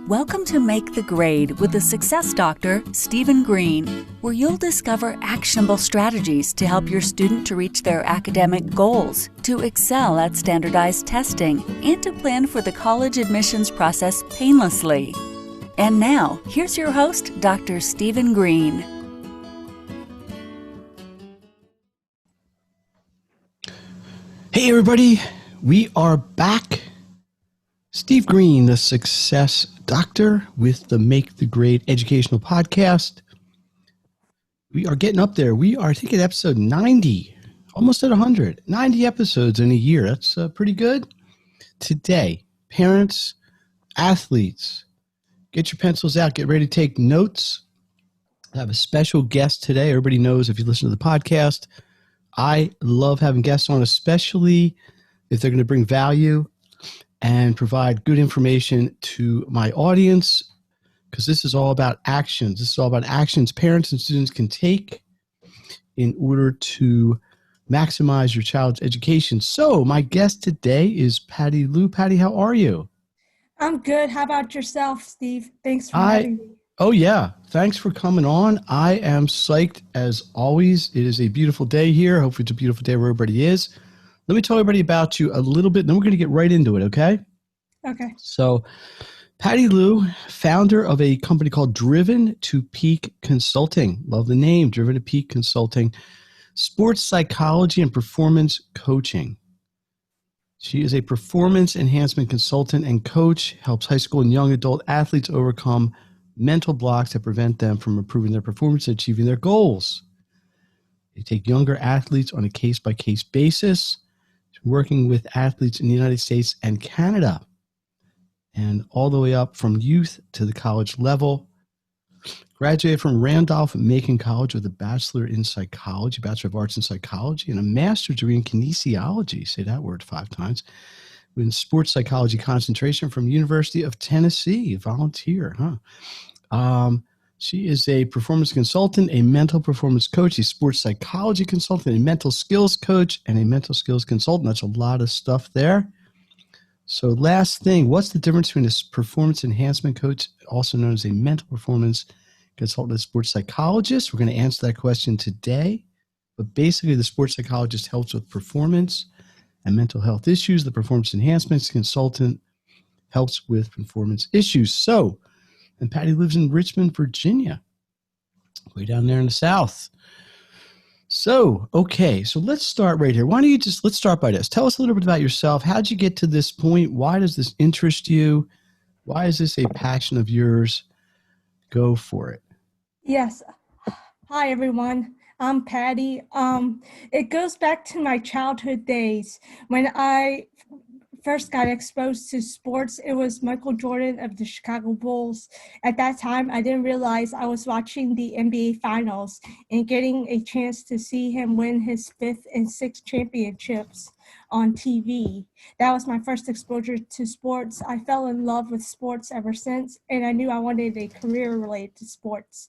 Welcome to Make the Grade with the Success Doctor, Stephen Green, where you'll discover actionable strategies to help your student to reach their academic goals, to excel at standardized testing, and to plan for the college admissions process painlessly. And now, here's your host, Dr. Stephen Green. Hey everybody, we are back. Steve Green, the Success Doctor, with the Make the Grade Educational Podcast. We are getting up there. We are, I think, at episode 90, almost at 100. 90 episodes in a year. That's pretty good. Today, parents, athletes, get your pencils out. Get ready to take notes. I have a special guest today. Everybody knows if you listen to the podcast, I love having guests on, especially if they're going to bring value and provide good information to my audience, because this is all about actions. This is all about actions parents and students can take in order to maximize your child's education. So my guest today is Patty Luu. Patty, how are you? I'm good. How about yourself, Steve? Thanks for having me. Oh, yeah. Thanks for coming on. I am psyched as always. It is a beautiful day here. Hopefully it's a beautiful day where everybody is. Let me tell everybody about you a little bit, and then we're going to get right into it, okay? Okay. So, Patty Luu, founder of a company called Driven to Peak Consulting. Love the name, Driven to Peak Consulting. Sports psychology and performance coaching. She is a performance enhancement consultant and coach, helps high school and young adult athletes overcome mental blocks that prevent them from improving their performance and achieving their goals. They take younger athletes on a case-by-case basis, working with athletes in the United States and Canada, and all the way up from youth to the college level. Graduated from Randolph-Macon College with a Bachelor in Psychology, Bachelor of Arts in Psychology, and a Master's degree in Kinesiology, say that word 5 times, with sports psychology concentration from University of Tennessee. Volunteer, huh? She is a performance consultant, a mental performance coach, a sports psychology consultant, a mental skills coach, and a mental skills consultant. That's a lot of stuff there. So last thing, what's the difference between a performance enhancement coach, also known as a mental performance consultant, and a sports psychologist? We're going to answer that question today. But basically, the sports psychologist helps with performance and mental health issues. The performance enhancement consultant helps with performance issues. So, and Patty lives in Richmond, Virginia, way down there in the South. So, okay, so let's start right here. Why don't you let's start by this. Tell us a little bit about yourself. How'd you get to this point? Why does this interest you? Why is this a passion of yours? Go for it. Yes. Hi, everyone. I'm Patty. It goes back to my childhood days. When I first got exposed to sports, it was Michael Jordan of the Chicago Bulls. At that time, I didn't realize I was watching the NBA Finals and getting a chance to see him win his 5th and 6th championships on TV. That was my first exposure to sports. I fell in love with sports ever since, and I knew I wanted a career related to sports.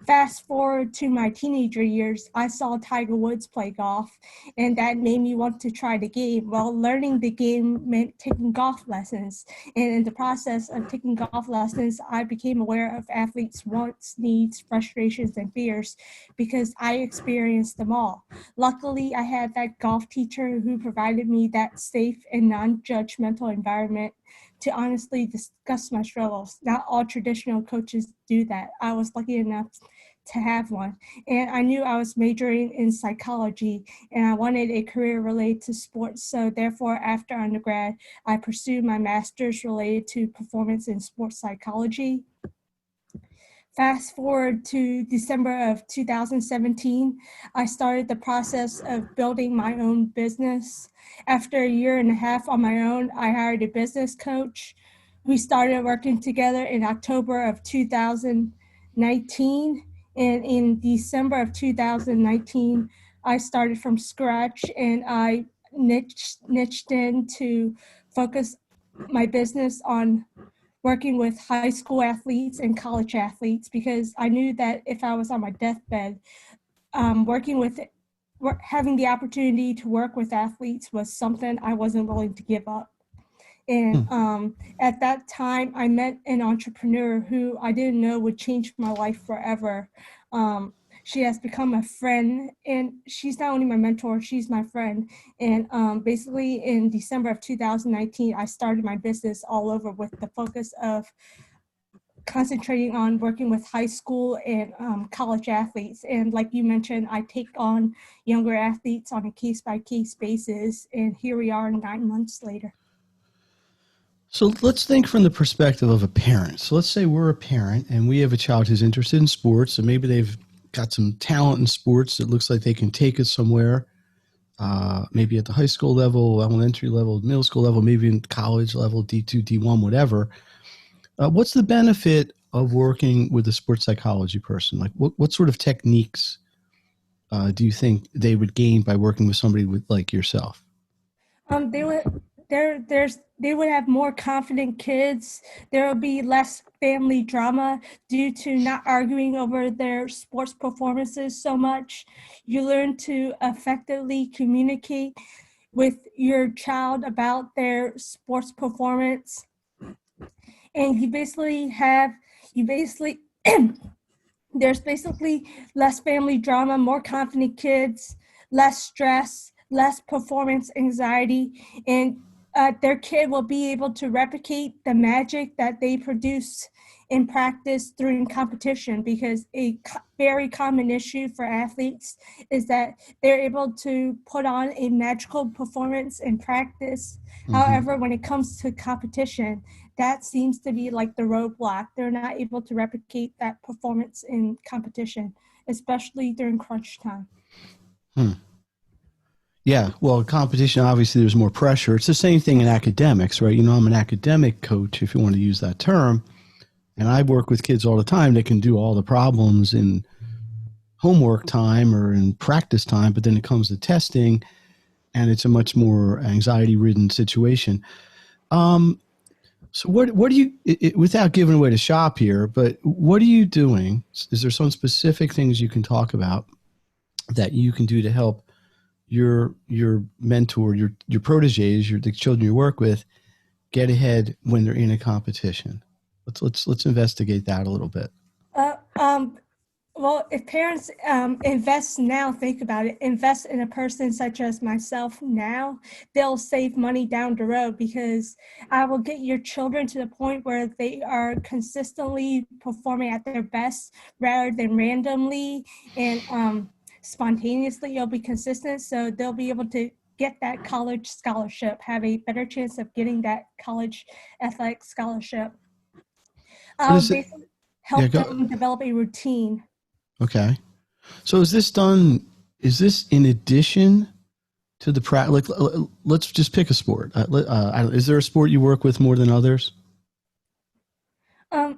Fast forward to my teenager years, I saw Tiger Woods play golf, and that made me want to try the game. Well, learning the game meant taking golf lessons, and in the process of taking golf lessons, I became aware of athletes' wants, needs, frustrations, and fears because I experienced them all. Luckily, I had that golf teacher who provided me that safe and non-judgmental environment to honestly discuss my struggles. Not all traditional coaches do that. I was lucky enough to have one. And I knew I was majoring in psychology and I wanted a career related to sports. So therefore, after undergrad, I pursued my master's related to performance in sports psychology. Fast forward to December of 2017, I started the process of building my own business. After a year and a half on my own, I hired a business coach. We started working together in October of 2019. And in December of 2019, I started from scratch and I niched in to focus my business on working with high school athletes and college athletes because I knew that if I was on my deathbed, having the opportunity to work with athletes was something I wasn't willing to give up. And at that time, I met an entrepreneur who I didn't know would change my life forever. She has become a friend, and she's not only my mentor, she's my friend. And basically, in December of 2019, I started my business all over with the focus of concentrating on working with high school and college athletes. And like you mentioned, I take on younger athletes on a case-by-case basis. And here we are 9 months later. So let's think from the perspective of a parent. So let's say we're a parent and we have a child who's interested in sports, and maybe they've got some talent in sports that looks like they can take it somewhere, maybe at the high school level, elementary level, middle school level, maybe in college level, D2, D1, whatever. What's the benefit of working with a sports psychology person? Like what sort of techniques do you think they would gain by working with somebody like yourself? They would they would have more confident kids. There will be less family drama due to not arguing over their sports performances so much. You learn to effectively communicate with your child about their sports performance. And you basically there's basically less family drama, more confident kids, less stress, less performance anxiety, and their kid will be able to replicate the magic that they produce in practice during competition, because a very common issue for athletes is that they're able to put on a magical performance in practice. Mm-hmm. However, when it comes to competition, that seems to be like the roadblock. They're not able to replicate that performance in competition, especially during crunch time. Yeah, well, competition, obviously there's more pressure. It's the same thing in academics, right? You know, I'm an academic coach, if you want to use that term, and I work with kids all the time that can do all the problems in homework time or in practice time, but then it comes to testing, and it's a much more anxiety-ridden situation. So what do you, without giving away the shop here, but what are you doing? Is there some specific things you can talk about that you can do to help your mentor, your proteges, the children you work with, get ahead when they're in a competition? Let's investigate that a little bit. Well, if parents invest now, think about it, invest in a person such as myself now, they'll save money down the road, because I will get your children to the point where they are consistently performing at their best rather than randomly and spontaneously. You'll be consistent, so they'll be able to get that college scholarship, have a better chance of getting that college athletic scholarship. I'll basically help them develop a routine. Okay. So is this in addition to the practice? Like, let's just pick a sport. Is there a sport you work with more than others? I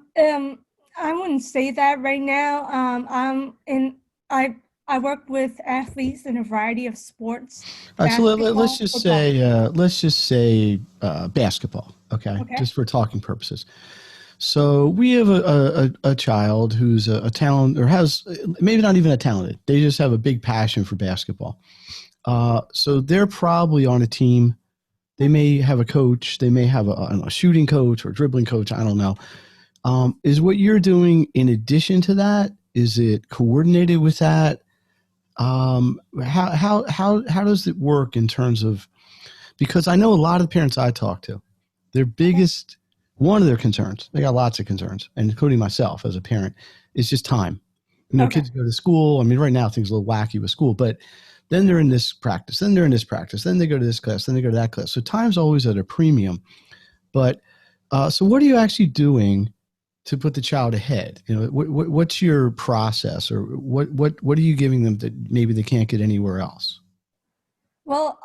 wouldn't say that right now. I work with athletes in a variety of sports. All right, so let's just say basketball. Okay, just for talking purposes. So we have a child who's a talent, or has maybe not even a talented. They just have a big passion for basketball. So they're probably on a team. They may have a coach. They may have a shooting coach or dribbling coach. I don't know. Is what you're doing in addition to that? Is it coordinated with that? How does it work in terms of? Because I know a lot of the parents I talk to, their biggest. One of their concerns, they got lots of concerns, and including myself as a parent, is just time. You know, kids go to school. I mean, right now things are a little wacky with school, but then they're in this practice, then they're in this practice, then they go to this class, then they go to that class. So time's always at a premium. But so what are you actually doing to put the child ahead? You know, what's your process, or what are you giving them that maybe they can't get anywhere else? Well,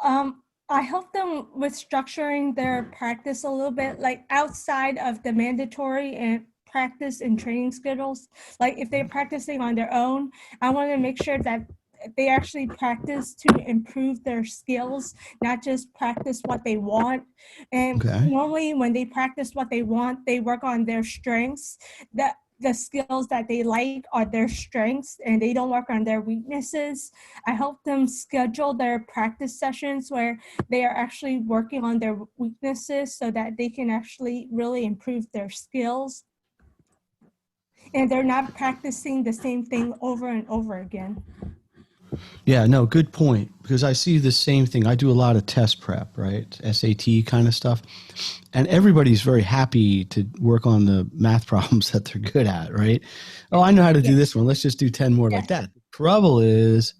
I help them with structuring their practice a little bit, like outside of the mandatory and practice and training schedules. Like if they're practicing on their own, I want to make sure that they actually practice to improve their skills, not just practice what they want. And normally when they practice what they want, they work on their strengths. That the skills that they like are their strengths and they don't work on their weaknesses. I help them schedule their practice sessions where they are actually working on their weaknesses so that they can actually really improve their skills. And they're not practicing the same thing over and over again. Yeah, no, good point. Because I see the same thing. I do a lot of test prep, right? SAT kind of stuff. And everybody's very happy to work on the math problems that they're good at, right? Oh, I know how to do this one. Let's just do 10 more like that. The trouble is,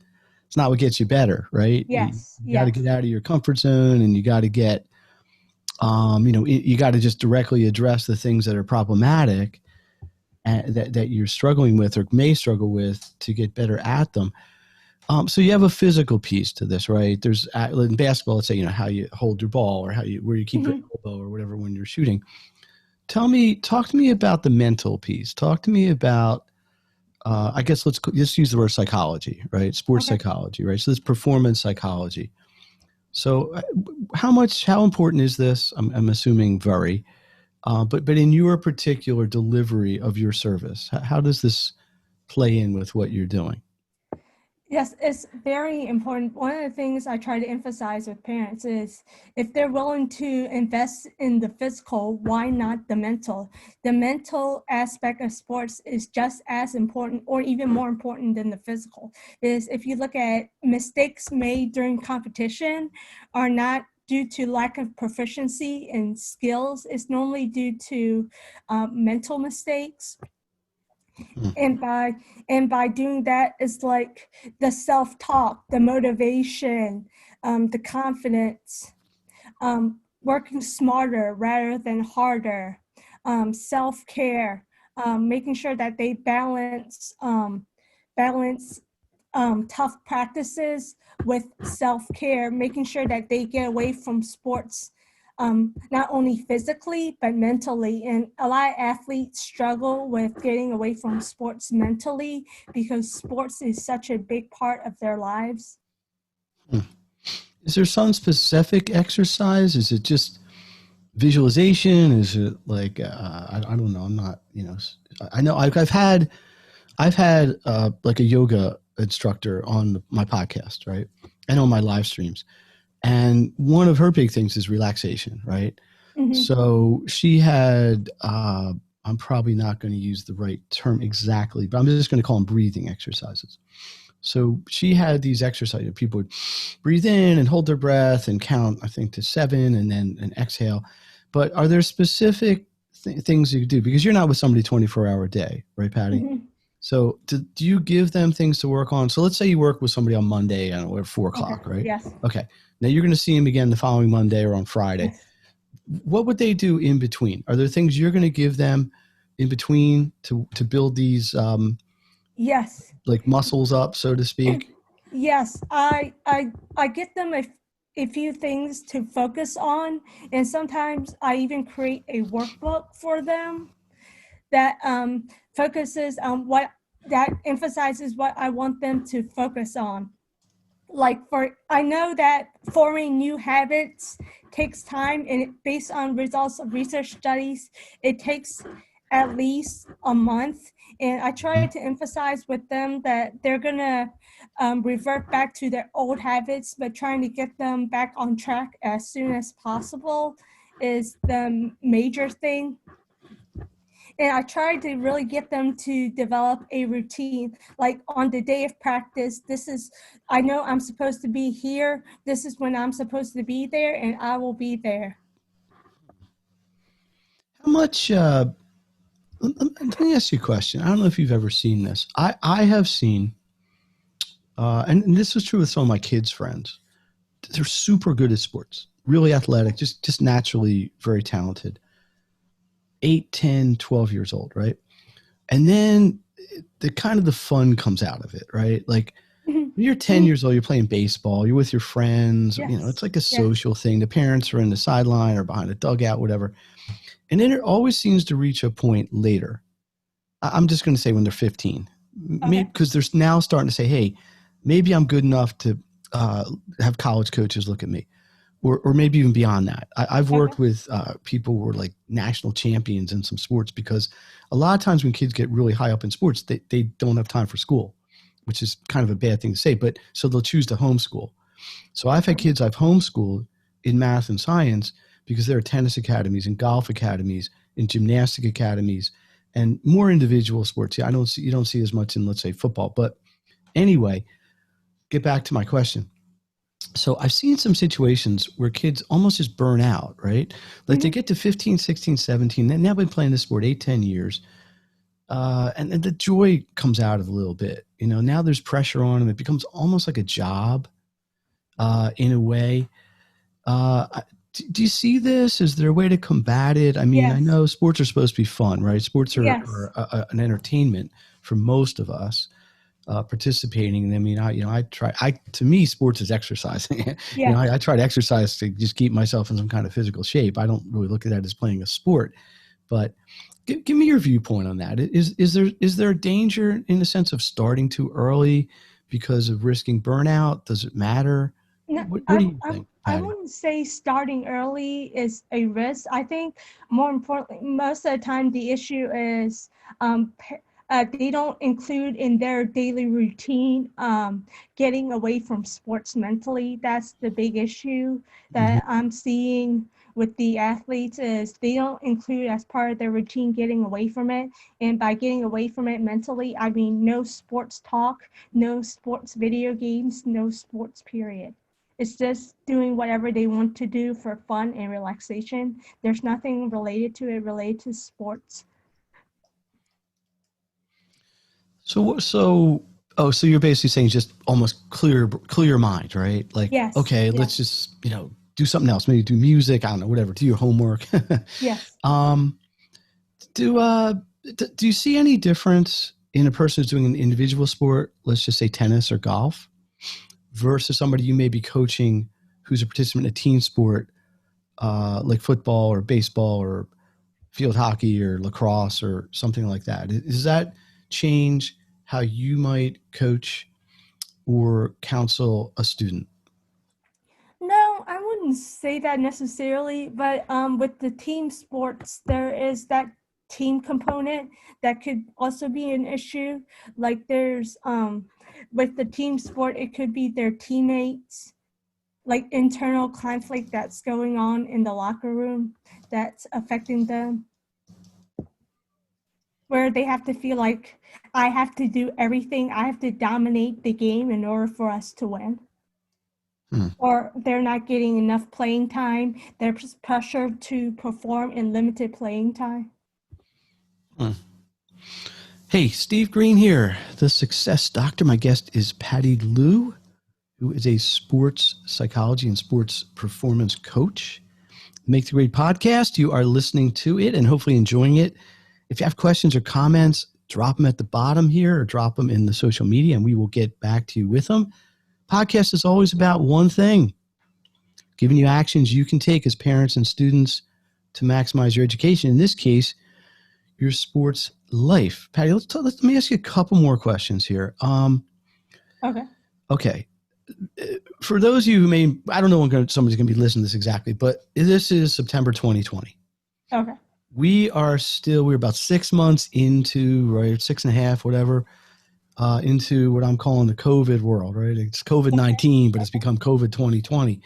it's not what gets you better, right? Yes. You got to get out of your comfort zone, and you got to get, you got to just directly address the things that are problematic and that you're struggling with or may struggle with to get better at them. So you have a physical piece to this, right? There's in basketball, let's say, how you hold your ball or where you keep your elbow or whatever when you're shooting. Talk to me about the mental piece. Talk to me about, I guess let's use the word psychology, right? Sports psychology, right? So this performance psychology. So how important is this? I'm assuming very, but in your particular delivery of your service, how does this play in with what you're doing? Yes, it's very important. One of the things I try to emphasize with parents is if they're willing to invest in the physical, why not the mental? The mental aspect of sports is just as important or even more important than the physical. Is if you look at mistakes made during competition are not due to lack of proficiency in skills. It's normally due to mental mistakes. And by doing that, it's like the self-talk, the motivation, the confidence, working smarter rather than harder, self-care, making sure that they balance tough practices with self-care, making sure that they get away from sports not only physically, but mentally. And a lot of athletes struggle with getting away from sports mentally because sports is such a big part of their lives. Is there some specific exercise? Is it just visualization? Is it like, I don't know. I'm not, I know I've had like a yoga instructor on my podcast, right? And on my live streams. And one of her big things is relaxation, right? Mm-hmm. So she had, I'm probably not going to use the right term exactly, but I'm just going to call them breathing exercises. So she had these exercises. People would breathe in and hold their breath and count, I think, to 7 and then an exhale. But are there specific things you do? Because you're not with somebody 24-hour a day, right, Patty? Mm-hmm. So do you give them things to work on? So let's say you work with somebody on Monday at 4 o'clock, right? Yes. Okay. Now you're going to see them again the following Monday or on Friday. Yes. What would they do in between? Are there things you're going to give them in between to build these yes, like muscles up, so to speak? Yes. I get them a few things to focus on, and sometimes I even create a workbook for them that focuses on that emphasizes what I want them to focus on. Like I know that forming new habits takes time, and based on results of research studies, it takes at least a month. And I try to emphasize with them that they're gonna revert back to their old habits, but trying to get them back on track as soon as possible is the major thing. And I tried to really get them to develop a routine. Like on the day of practice, I know I'm supposed to be here. This is when I'm supposed to be there, and I will be there. How much, let me ask you a question. I don't know if you've ever seen this. I have seen, and this was true with some of my kids' friends. They're super good at sports, really athletic, just naturally very talented. 8, 10, 12 years old, right? And then the fun comes out of it, right? Like when you're 10 years old, you're playing baseball, you're with your friends, yes. It's like a social thing. The parents are in the sideline or behind a dugout, whatever. And then it always seems to reach a point later. I'm just going to say when they're 15, because they're now starting to say, hey, maybe I'm good enough to have college coaches look at me. or maybe even beyond that. I've Okay. worked with people who are like national champions in some sports, because a lot of times when kids get really high up in sports, they don't have time for school, which is kind of a bad thing to say, but so they'll choose to homeschool. So I've had kids I've homeschooled in math and science because there are tennis academies and golf academies and gymnastic academies and more individual sports. Yeah, you don't see as much in, let's say, football. But anyway, get back to my question. So I've seen some situations where kids almost just burn out, right? Like they Mhm. get to 15, 16, 17, and now been playing this sport 8, 10 years. And the joy comes out of it a little bit. You know, now there's pressure on them. It becomes almost like a job in a way. Do you see this? Is there a way to combat it? I mean, I Yes. know sports are supposed to be fun, right? Sports Yes. are an entertainment for most of us participating. And I mean, to me, sports is exercising. You know, Yes. I try to exercise to just keep myself in some kind of physical shape. I don't really look at that as playing a sport, but give me your viewpoint on that. Is there a danger in the sense of starting too early because of risking burnout? Does it matter? No, What do you think, I Patty? wouldn't say starting early is a risk. I think more importantly, most of the time the issue is they don't include in their daily routine getting away from sports mentally. That's the big issue Mhm. that I'm seeing with the athletes is they don't include as part of their routine getting away from it. And by getting away from it mentally, I mean no sports talk, no sports video games, no sports period. It's just doing whatever they want to do for fun and relaxation. There's nothing related to it related to sports. So you're basically saying just almost clear your mind, right? Like, Yes, okay, let's yes, just, do something else. Maybe do music. I don't know, whatever. Do your homework. yes. um, do do you see any difference in a person who's doing an individual sport, let's just say tennis or golf, versus somebody you may be coaching who's a participant in a team sport, like football or baseball or field hockey or lacrosse or something like that? Does that change how you might coach or counsel a student? No, I wouldn't say that necessarily, but with the team sports, there is that team component that could also be an issue. Like there's with the team sport, it could be their teammates, like internal conflict that's going on in the locker room that's affecting them, where they have to feel like I have to do everything, I have to dominate the game in order for us to win. Hmm. Or they're not getting enough playing time. They're pressured to perform in limited playing time. Hmm. Hey, Steve Green here, the success doctor. My guest is Patty Luu, who is a sports psychology and sports performance coach. Make the Grade podcast. You are listening to it and hopefully enjoying it. If you have questions or comments, drop them at the bottom here or drop them in the social media and we will get back to you with them. Podcast is always about one thing, giving you actions you can take as parents and students to maximize your education. In this case, your sports life. Patty, let me ask you a couple more questions here. Okay. Okay. For those of you who I don't know when somebody's going to be listening to this exactly, but this is September 2020. Okay. We're about 6 months into, right, 6.5, whatever, into what I'm calling the COVID world, right? It's COVID-19, but it's become COVID 2020.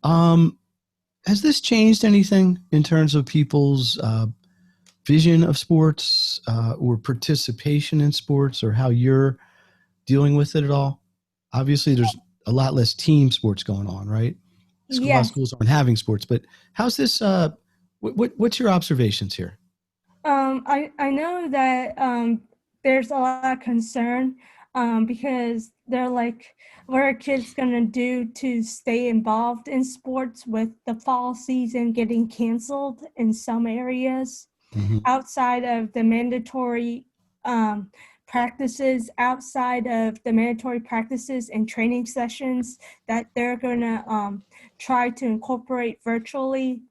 Has this changed anything in terms of people's vision of sports or participation in sports or how you're dealing with it at all? Obviously, there's a lot less team sports going on, right? A lot of Yes. schools aren't having sports, but how's this? What's your observations here? I know that there's a lot of concern because they're like, what are kids gonna do to stay involved in sports with the fall season getting canceled in some areas Mm-hmm. outside of the mandatory um, practices, outside of the mandatory practices and training sessions that they're gonna try to incorporate virtually.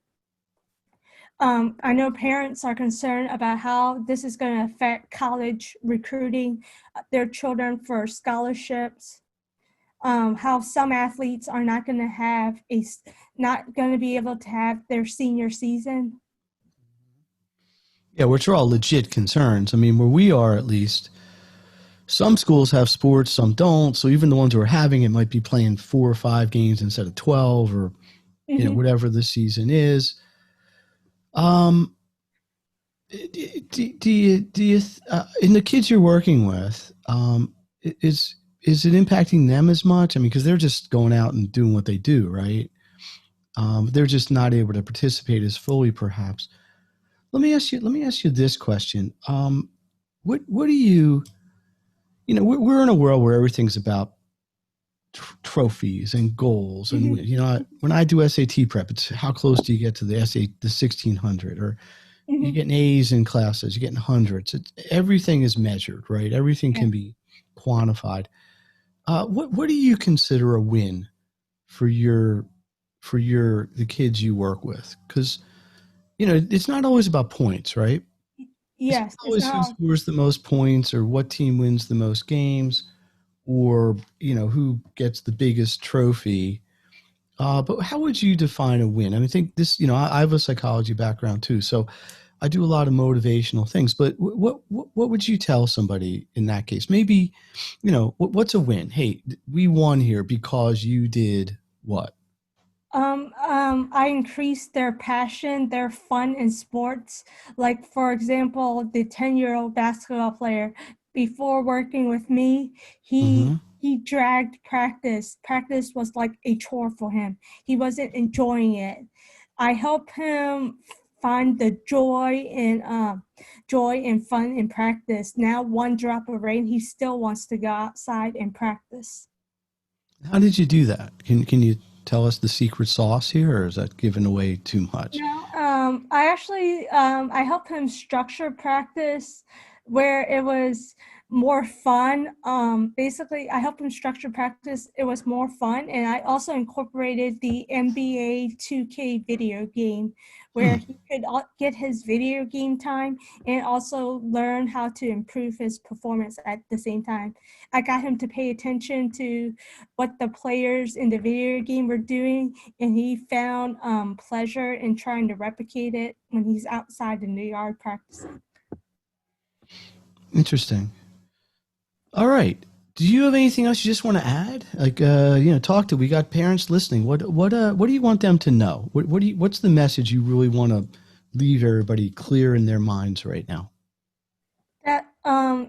I know parents are concerned about how this is going to affect college recruiting their children for scholarships. how some athletes are not going to have not going to be able to have their senior season. Yeah, which are all legit concerns. I mean, where we are at least, some schools have sports, some don't. So even the ones who are having it might be playing 4 or 5 games instead of 12, or Mm-hmm. whatever the season is. Um, do you in the kids you're working with, is it impacting them as much? I mean, because they're just going out and doing what they do, right? They're just not able to participate as fully, perhaps. Let me ask you this question. What do we're in a world where everything's about trophies and goals, and Mm-hmm. when I do SAT prep, it's how close do you get to the 1600, or you're Mm-hmm. getting A's in classes, you're getting hundreds. Everything is measured, right? Everything Yeah. can be quantified. What do you consider a win for the kids you work with? Because it's not always about points, right? It's not Yes, it's always who not. scores the most points or what team wins the most games, or who gets the biggest trophy. But how would you define a win? I mean, I think this. I have a psychology background too, so I do a lot of motivational things. But what would you tell somebody in that case? Maybe, what's a win? Hey, we won here because you did what? I increased their passion, their fun in sports. Like, for example, the 10-year-old basketball player, before working with me, Mm-hmm. he dragged practice. Practice was like a chore for him. He wasn't enjoying it. I helped him find the joy and fun in practice. Now, one drop of rain, he still wants to go outside and practice. How did you do that? Can you tell us the secret sauce here, or is that giving away too much? No, I actually I helped him structure practice where it was more fun. Basically, I helped him structure practice. It was more fun, and I also incorporated the NBA 2K video game Hmm. where he could get his video game time and also learn how to improve his performance at the same time. I got him to pay attention to what the players in the video game were doing, and he found pleasure in trying to replicate it when he's outside in the yard practicing. Interesting. All right. Do you have anything else you just want to add? Like, talk to. We got parents listening. What do you want them to know? What's the message you really want to leave everybody clear in their minds right now? That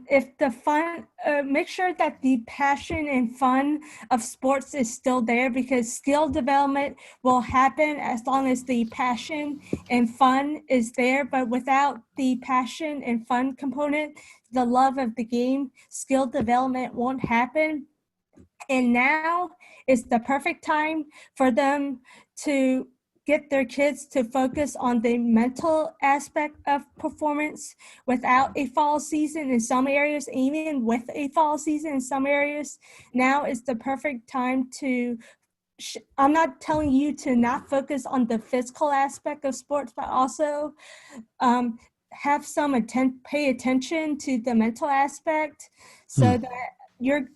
if the fun, make sure that the passion and fun of sports is still there, because skill development will happen as long as the passion and fun is there. But without the passion and fun component, the love of the game, skill development won't happen. And now is the perfect time for them to get their kids to focus on the mental aspect of performance without a fall season in some areas, even with a fall season in some areas. Now is the perfect time to I'm not telling you to not focus on the physical aspect of sports, but also um, have pay attention to the mental aspect, Hmm. so that your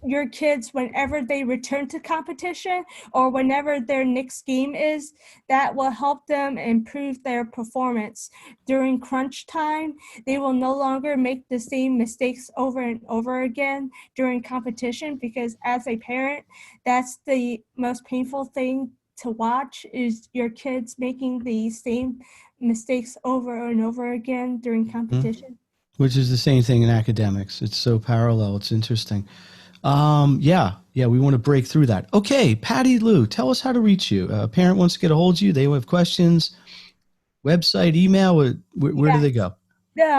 your kids, whenever they return to competition or whenever their next game is, that will help them improve their performance during crunch time. They will no longer make the same mistakes over and over again during competition, because as a parent, that's the most painful thing to watch, is your kids making the same mistakes over and over again during Hmm. competition. Which is the same thing in academics. It's so parallel. It's interesting. Yeah, we want to break through that. Okay, Patty Luu, tell us how to reach you. A parent wants to get a hold of you. They have questions. Website, email. Where do they Yes. go?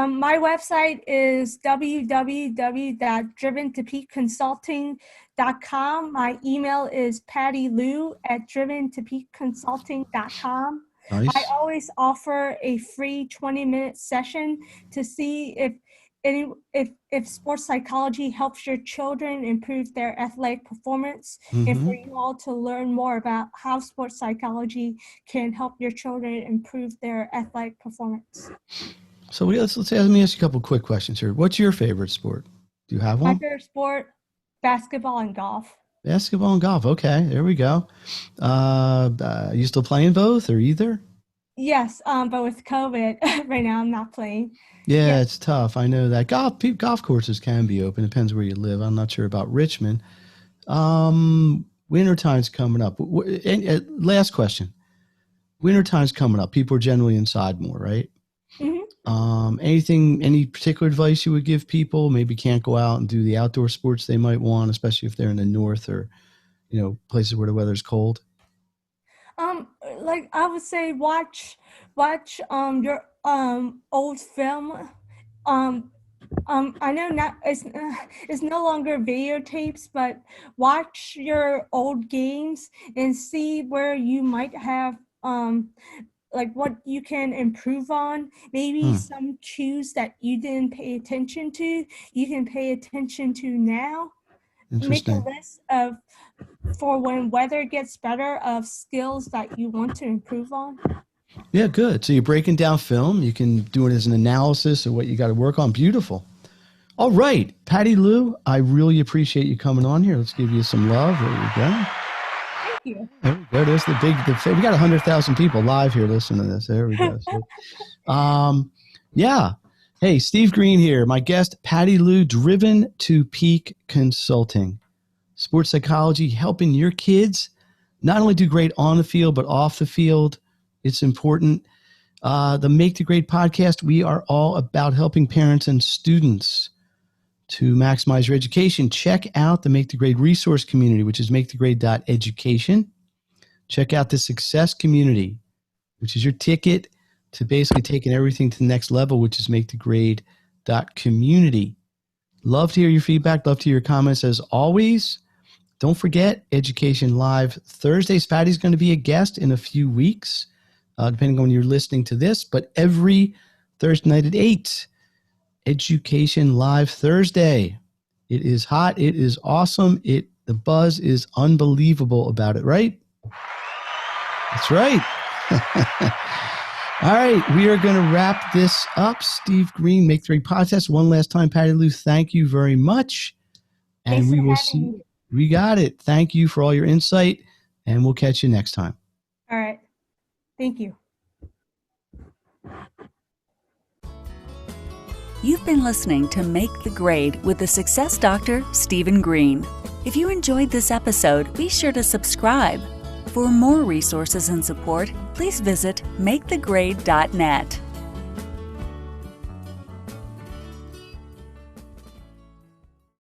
My website is www.driventopeakconsulting.com. My email is pattylou@driventopeakconsulting.com. I Nice. always offer a free 20-minute session to see if sports psychology helps your children improve their athletic performance, and Mm-hmm. for you all to learn more about how sports psychology can help your children improve their athletic performance. So let me ask you a couple quick questions here. What's your favorite sport? Do you have My one? favorite sport, basketball and golf. Basketball and golf. Okay, there we go. You still playing both or either? Yes, but with COVID, right now I'm not playing. Yeah, Yeah. it's tough. I know that golf courses can be open. Depends where you live. I'm not sure about Richmond. Winter time's coming up. Last question. Winter time's coming up. People are generally inside more, right? Hmm. Any particular advice you would give people? Maybe can't go out and do the outdoor sports they might want, especially if they're in the north or places where the weather's cold. Like I would say, watch your old film. Um, I know not it's no longer videotapes, but watch your old games and see where you might have like what you can improve on. Maybe Hmm, some cues that you didn't pay attention to, you can pay attention to now. Make a interesting. list of for when weather gets better of skills that you want to improve on. Yeah, good. So you're breaking down film. You can do it as an analysis of what you got to work on. Beautiful. All right, Patty Lou, I really appreciate you coming on here. Let's give you some love. There you go. Thank you. There we go. There's we got 100,000 people live here listening to this. There we go. So, yeah. Hey, Steve Green here. My guest, Patty Lou, Driven to Peak Consulting. Sports psychology, helping your kids not only do great on the field, but off the field. It's important. The Make the Grade podcast, we are all about helping parents and students to maximize your education. Check out the Make the Grade resource community, which is makethegrade.education. Check out the Success community, which is your ticket to basically taking everything to the next level, which is makethegrade.community. Love to hear your feedback. Love to hear your comments as always. Don't forget Education Live Thursdays. Patty's going to be a guest in a few weeks, depending on when you're listening to this. But every Thursday night at 8, Education Live Thursday. It is hot. It is awesome. The buzz is unbelievable about it, right? That's right. All right, we are going to wrap this up. Steve Green, Make the Grade podcast. One last time, Patty Lou, thank you very much. And Thanks we for will having see. me. We got it. Thank you for all your insight, and we'll catch you next time. All right. Thank you. You've been listening to Make the Grade with the Success Doctor, Stephen Green. If you enjoyed this episode, be sure to subscribe. For more resources and support, please visit makethegrade.net.